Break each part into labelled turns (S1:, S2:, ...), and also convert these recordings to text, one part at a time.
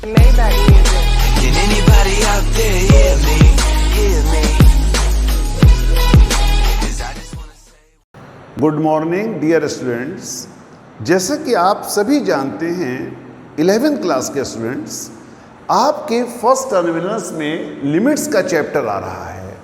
S1: Maybach music.
S2: Can anybody out there hear me? Hear me? 'Cause I just wanna say.
S3: Good morning dear students. जैसा कि आप सभी जानते हैं 11th class के स्टूडेंट्स, आपके फर्स्ट टर्मिनल्स में लिमिट्स का चैप्टर आ रहा है।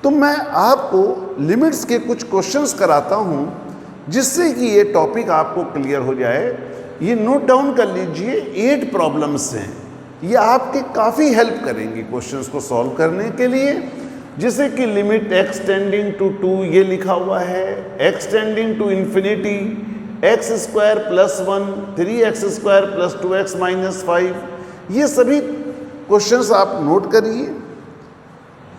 S3: तो मैं आपको लिमिट्स के कुछ क्वेश्चंस कराता हूं जिससे कि ये टॉपिक आपको क्लियर हो जाए। ये नोट डाउन कर लीजिए, 8 प्रॉब्लम्स हैं। ये आपके काफ़ी हेल्प करेंगे क्वेश्चंस को सॉल्व करने के लिए। जैसे कि लिमिट एक्स टेंडिंग टू 2 ये लिखा हुआ है, x tending to infinity x square plus 1 3x square plus 2x minus 5, ये सभी क्वेश्चंस आप नोट करिए।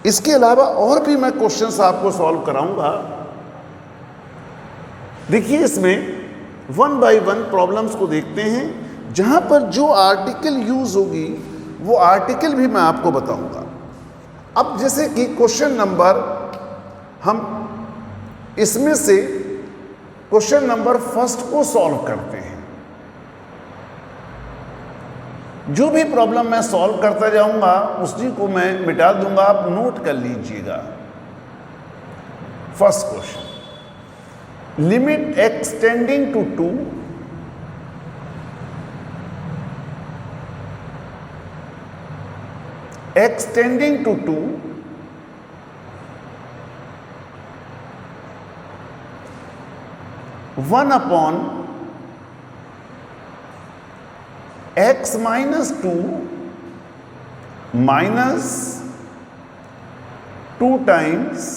S3: इसके अलावा और भी मैं क्वेश्चंस आपको सॉल्व कराऊंगा। देखिए, इसमें 1 बाय 1 प्रॉब्लम्स को देखते हैं। जहां पर जो आर्टिकल यूज होगी वो आर्टिकल भी मैं आपको बताऊंगा। अब जैसे कि क्वेश्चन नंबर, हम इसमें से क्वेश्चन नंबर फर्स्ट को सॉल्व करते हैं। जो भी प्रॉब्लम मैं सॉल्व करता जाऊंगा उसी को मैं मिटा दूंगा, आप नोट कर लीजिएगा। First question, limit x tending to 2 x tending to 2 1 upon x minus 2 minus 2 times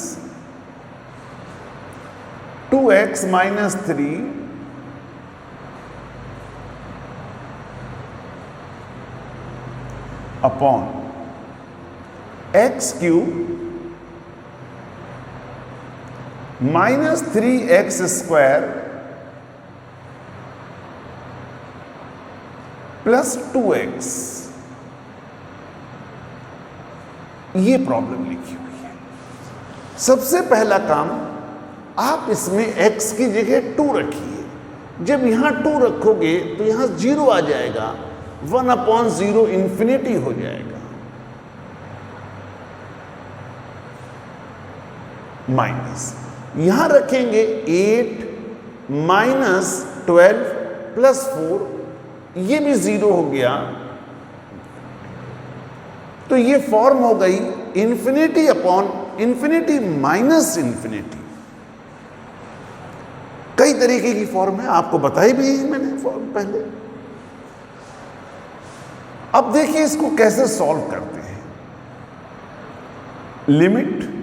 S3: 2x minus 3 upon x cube minus 3x square plus 2x, ये प्रॉब्लम लिखी हुई है। सबसे पहला काम, आप इसमें x की जगह 2 रखिए। जब यहां 2 रखोगे तो यहां 0 आ जाएगा, 1/0 इंफिनिटी हो जाएगा। माइनस यहां रखेंगे 8 माइनस 12 प्लस 4, ये भी 0 हो गया। तो ये फॉर्म हो गई infinity upon infinity minus infinity. कई तरीके की फॉर्म है, आपको बताई भी है मैंने फॉर्म पहले। अब देखिए इसको कैसे सॉल्व करते हैं। लिमिट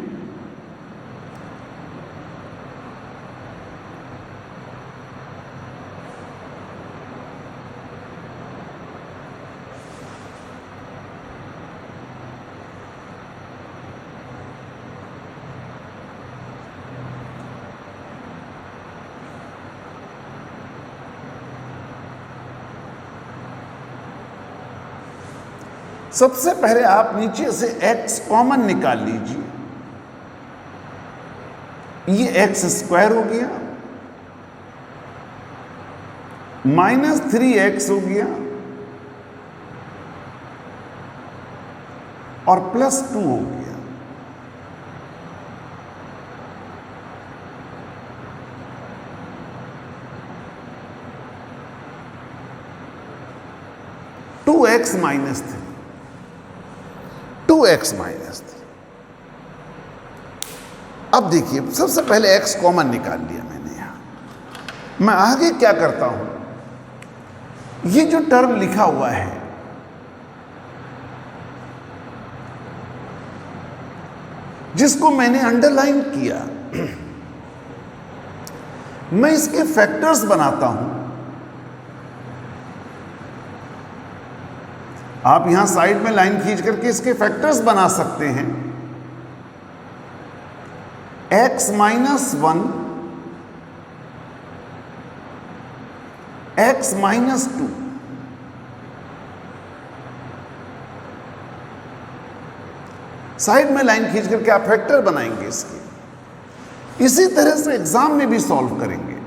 S3: सबसे पहले आप नीचे से x कॉमन निकाल लीजिए। ये x स्क्वायर हो गया, माइनस 3x हो गया और प्लस 2 हो गया। Two x minus 3, 2x minus 3। अब देखिए, सबसे पहले x कॉमन निकाल लिया मैंने। यहां मैं आगे क्या करता हूं, ये जो टर्म लिखा हुआ है जिसको मैंने अंडरलाइन किया, मैं इसके फैक्टर्स बनाता हूं। आप यहां साइड में लाइन खींच करके इसके फैक्टर्स बना सकते हैं। x minus 1, x minus 2, side में लाइन खींच करके आप फैक्टर बनाएंगे इसके। इसी तरह से एग्जाम में भी सॉल्व करेंगे।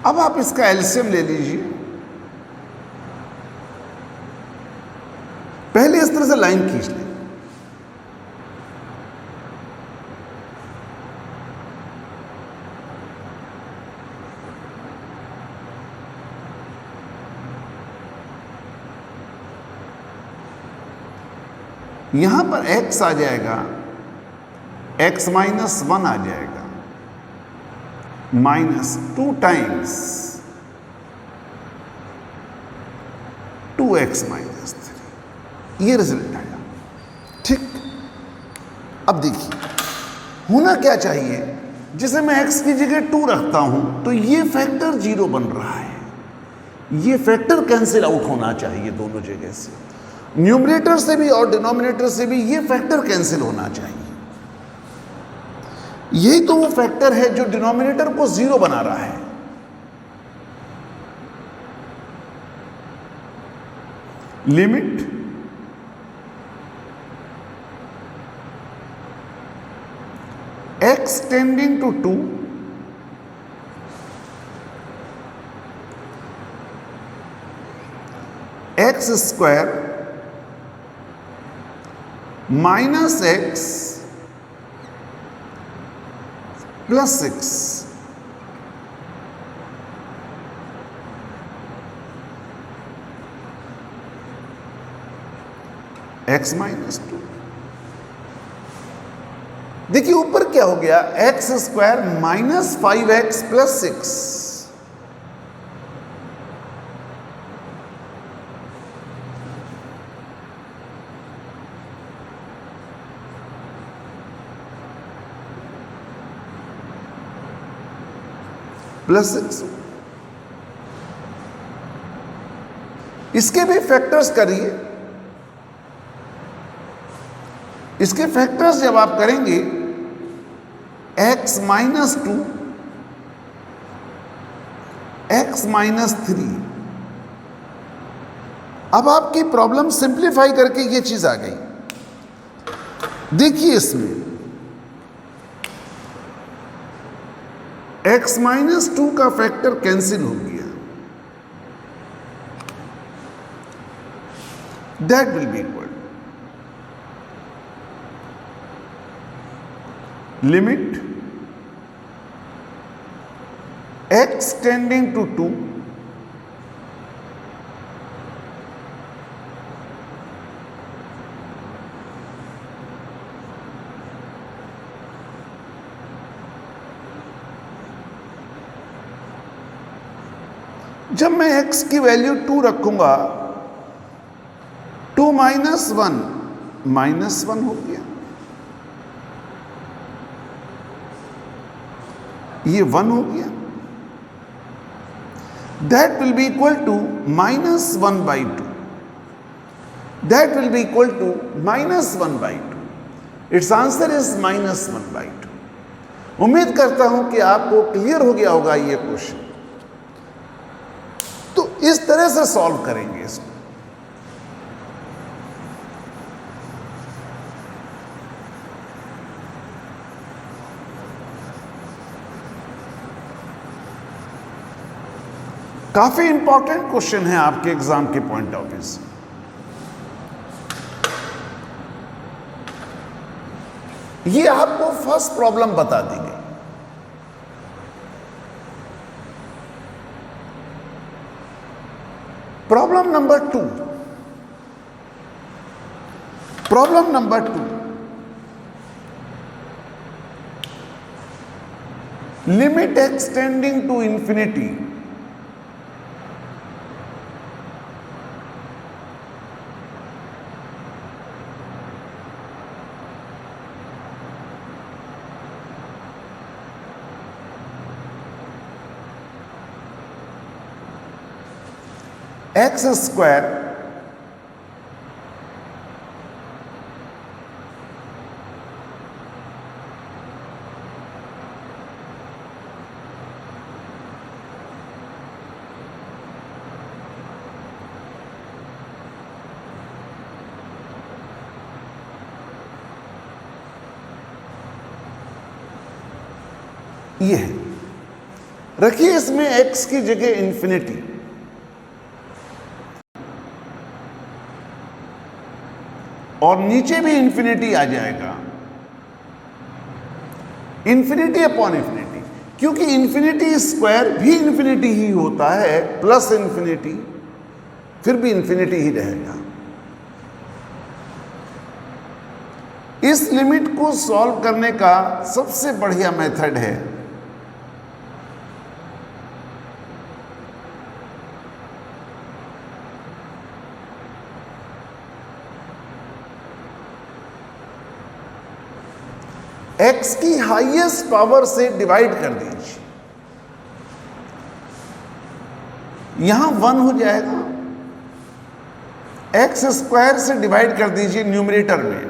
S3: अब आप इसका एलसीएम ले लीजिए। पहले इस तरह से लाइन खींच लें, यहां पर x आ जाएगा, x माइनस 1 आ जाएगा, -2 टाइम्स 2x माइनस 3, ये रिजल्ट आया। ठीक, अब देखिए होना क्या चाहिए, जैसे मैं x की जगह 2 रखता हूं तो ये फैक्टर 0 बन रहा है, ये फैक्टर कैंसिल आउट होना चाहिए दोनों जगह से, न्यूमरेटर से भी और डिनोमिनेटर से भी ये फैक्टर कैंसिल होना चाहिए। यही तो वो फैक्टर है जो डिनोमिनेटर को 0 बना रहा है। Limit x tending to 2 x square minus x plus 6, x minus 2। देखिए ऊपर क्या हो गया, x square minus 5x plus 6, plus 6। इसके भी फैक्टर्स करिए, इसके फैक्टर्स जब आप करेंगे x माइनस 2, x माइनस 3, अब आपकी प्रॉब्लम सिंप्लीफाई करके ये चीज आ गई। देखिए इसमें x माइनस 2 का फैक्टर कैंसिल हो गया, that will be equal limit x tending to 2 जब मैं x की वैल्यू 2 रखूंगा, 2 माइनस 1 माइनस 1 हो गया, ये 1 हो गया, that will be equal to minus 1 by 2, that will be equal to minus 1 by 2। It's answer is minus 1 by 2। उम्मीद करता हूं कि आपको क्लियर हो गया होगा ये क्वेश्चन। तो इस तरह से सॉल्व करेंगे इसको। काफी इंपॉर्टेंट क्वेश्चन है आपके एग्जाम के पॉइंट ऑफ व्यू से। ये आपको फर्स्ट प्रॉब्लम बता दी गई। Problem number 2, problem number 2, limit x tending to infinity x square ये है। रखिए इसमें x की जगह इंफिनिटी, और नीचे भी इंफिनिटी आ जाएगा, इंफिनिटी अपॉन इंफिनिटी, क्योंकि इंफिनिटी स्क्वायर भी इंफिनिटी ही होता है, प्लस इंफिनिटी फिर भी इंफिनिटी ही रहेगा। इस लिमिट को सॉल्व करने का सबसे बढ़िया मेथड है x की हाईएस्ट पावर से डिवाइड कर दीजिए, यहां 1 हो जाएगा, x स्क्वायर से डिवाइड कर दीजिए न्यूमरेटर में,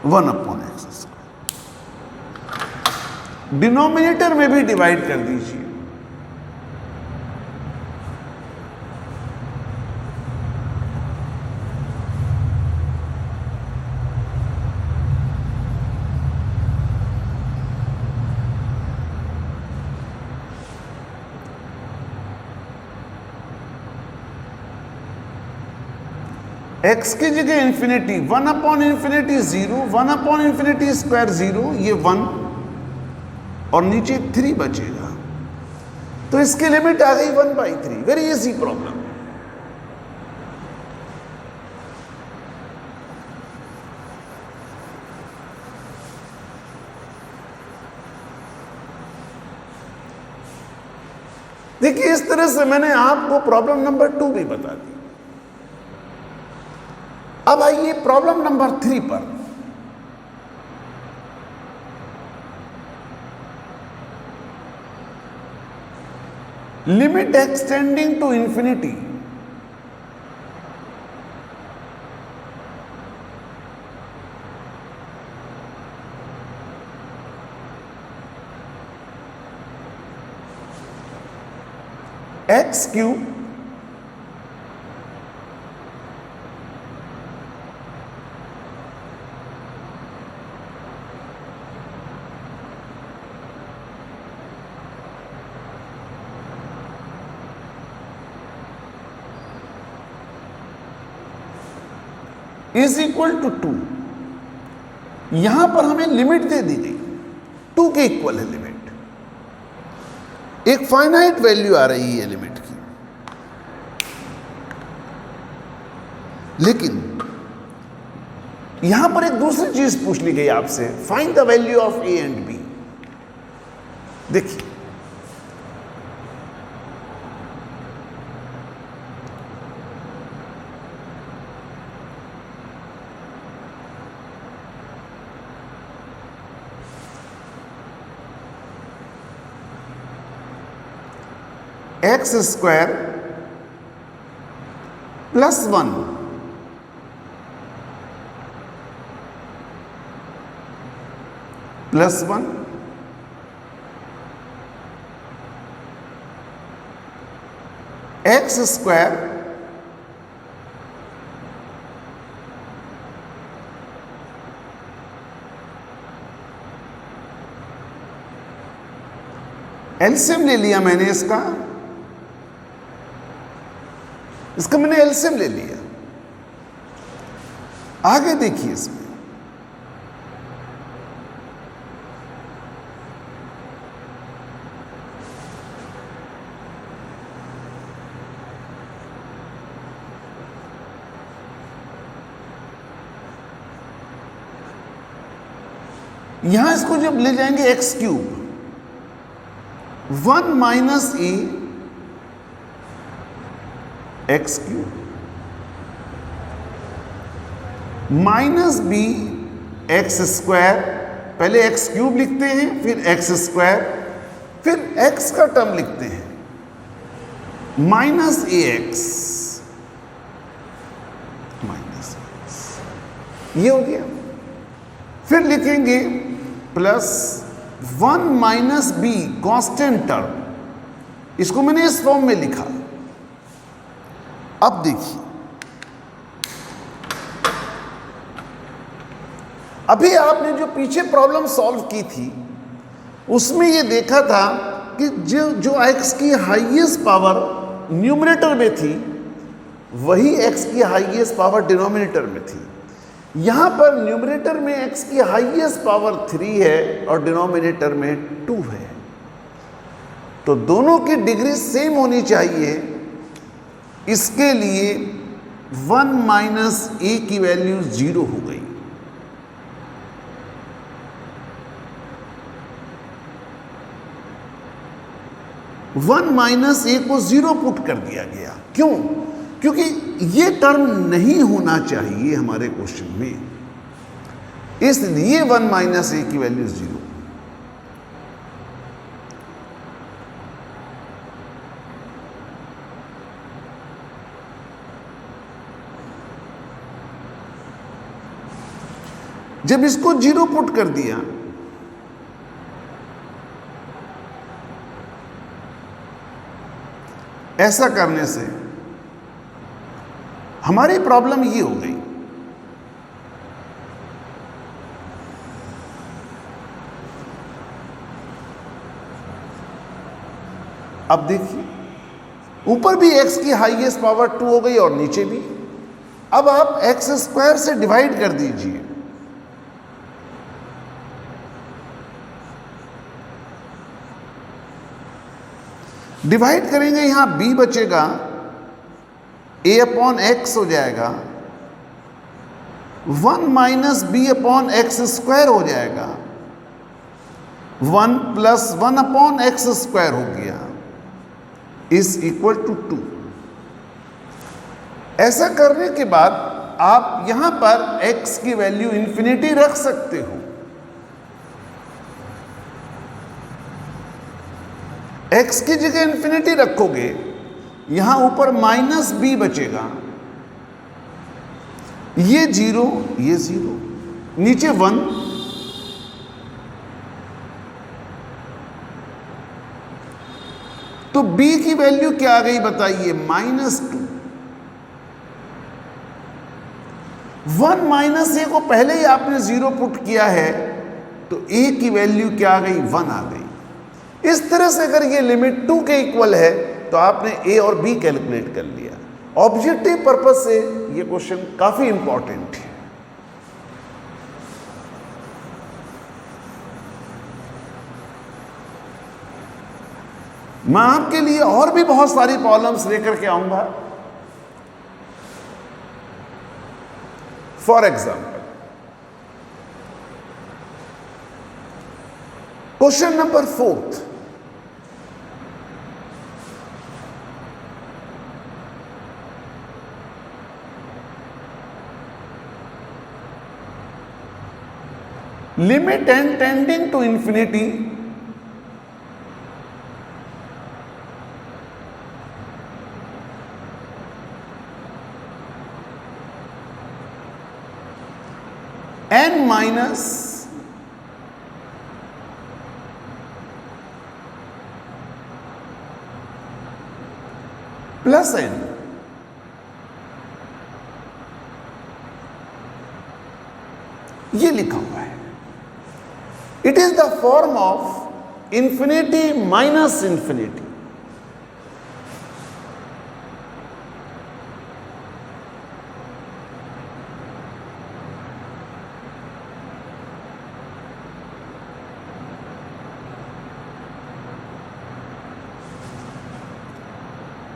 S3: one upon x square. Denominator में भी डिवाइड कर दीजिए, x की जगह infinity, 1 upon infinity 0, 1 upon infinity square 0, ये 1 और नीचे 3 बचेगा, तो इसकी लिमिट आ गई 1/3। Very easy problem. देखिए इस तरह से मैंने आपको प्रॉब्लम नंबर 2 भी बता दी। अब आइए प्रॉब्लम नंबर 3 पर। Limit x tending to infinity, x cube is equal to 2। यहां पर हमें लिमिट दे दी गई, 2 के इक्वल है लिमिट, एक फाइनाइट वैल्यू आ रही है लिमिट की। लेकिन यहां पर एक दूसरी चीज पूछ ली गई आपसे, find the value of A and B. देखिए x square plus 1 plus 1 x square LCM ले लिया मैंने, इसका मैंने एलसीएम ले लिया। आगे देखिए इसमें यहां इसको जब ले जाएंगे x cube, 1 minus a x cube minus b x square, पहले एक्स क्यूब लिखते हैं फिर एक्स स्क्वायर, फिर एक्स का टर्म लिखते हैं minus a x minus x, ये हो गया। फिर लिखेंगे plus 1 minus b constant term, इसको मैंने इस फॉर्म में लिखा। अब देखिए अभी आपने जो पीछे प्रॉब्लम सॉल्व की थी उसमें ये देखा था कि जो x की हाईएस्ट पावर न्यूमरेटर में थी वही x की हाईएस्ट पावर डिनोमिनेटर में थी। यहां पर न्यूमरेटर में x की हाईएस्ट पावर 3 है और डिनोमिनेटर में 2 है, तो दोनों की डिग्री सेम होनी चाहिए। इसके लिए 1 माइनस a की वैल्यू 0 हो गई। वन माइनस ए को 0 पुट कर दिया गया। क्यों? क्योंकि ये टर्म नहीं होना चाहिए हमारे क्वेश्चन में, इसलिए 1 माइनस ए की वैल्यू 0। जब इसको 0 पुट कर दिया ऐसा करने से हमारी प्रॉब्लम ये हो गई। अब देखिए ऊपर भी x की हाईएस्ट पावर 2 हो गई और नीचे भी। अब आप x स्क्वायर से डिवाइड कर दीजिए। डिवाइड करेंगे, यहां b बचेगा, a अपॉन x हो जाएगा, 1 minus b upon x square हो जाएगा, 1 प्लस 1 अपॉन एक्स स्क्वायर हो गया, इज इक्वल टू 2। ऐसा करने के बाद आप यहां पर x की वैल्यू इंफिनिटी रख सकते हो। x की जगह इंफिनिटी रखोगे, यहां ऊपर माइनस b बचेगा, ये 0 ये 0, नीचे 1, तो b की वैल्यू क्या आ गई बताइए? -2। 1 माइनस a को पहले ही आपने 0 पुट किया है, तो a की वैल्यू क्या आ गई? 1 आ गई। इस तरह से अगर ये लिमिट 2 के इक्वल है तो आपने a और b कैलकुलेट कर लिया। ऑब्जेक्टिव पर्पज से ये क्वेश्चन काफी इंपॉर्टेंट है। मैं आपके लिए और भी बहुत सारी प्रॉब्लम्स लेकर के आऊंगा। For example question number 4। limit n tending to infinity n minus plus n, ये लिखा हुआ है। It is the form of infinity minus infinity.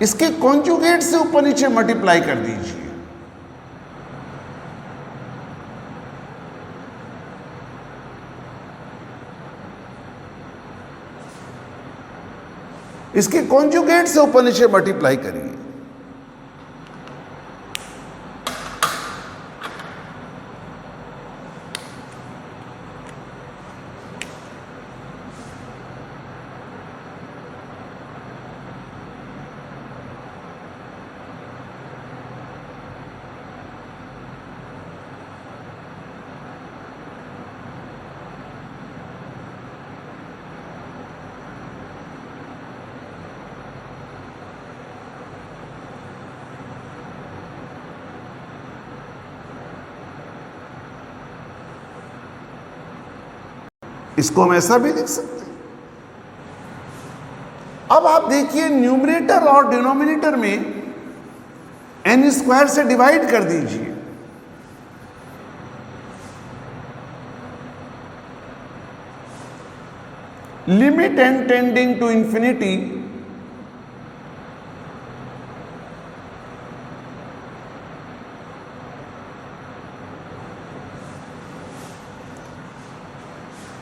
S3: इसके कॉन्जुगेट से ऊपर नीचे मल्टीप्लाई कर दीजिए। इसके कॉन्जुगेट से ऊपर नीचे मल्टीप्लाई करिए। इसको हम ऐसा भी लिख सकते हैं। अब आप देखिए न्यूमरेटर और डिनोमिनेटर में n स्क्वायर से डिवाइड कर दीजिए। Limit n tending to infinity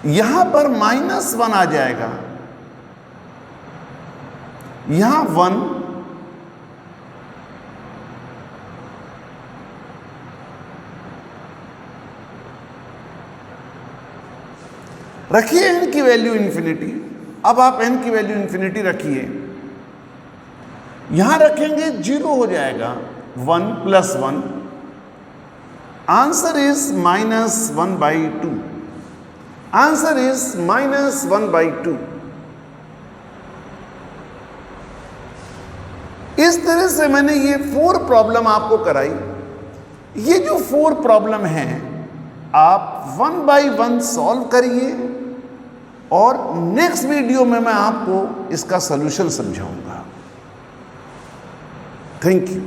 S3: यहां पर -1 आ जाएगा, यहां 1, रखिए n की वैल्यू इंफिनिटी। अब आप n की वैल्यू इंफिनिटी रखिए, यहां रखेंगे 0 हो जाएगा, 1 + 1, आंसर इज -1/2, आंसर इज -1/2। इस तरह से मैंने ये 4 प्रॉब्लम आपको कराई। ये जो 4 प्रॉब्लम हैं आप 1 बाय 1 सॉल्व करिए और नेक्स्ट वीडियो में मैं आपको इसका सॉल्यूशन समझाऊंगा। Thank you.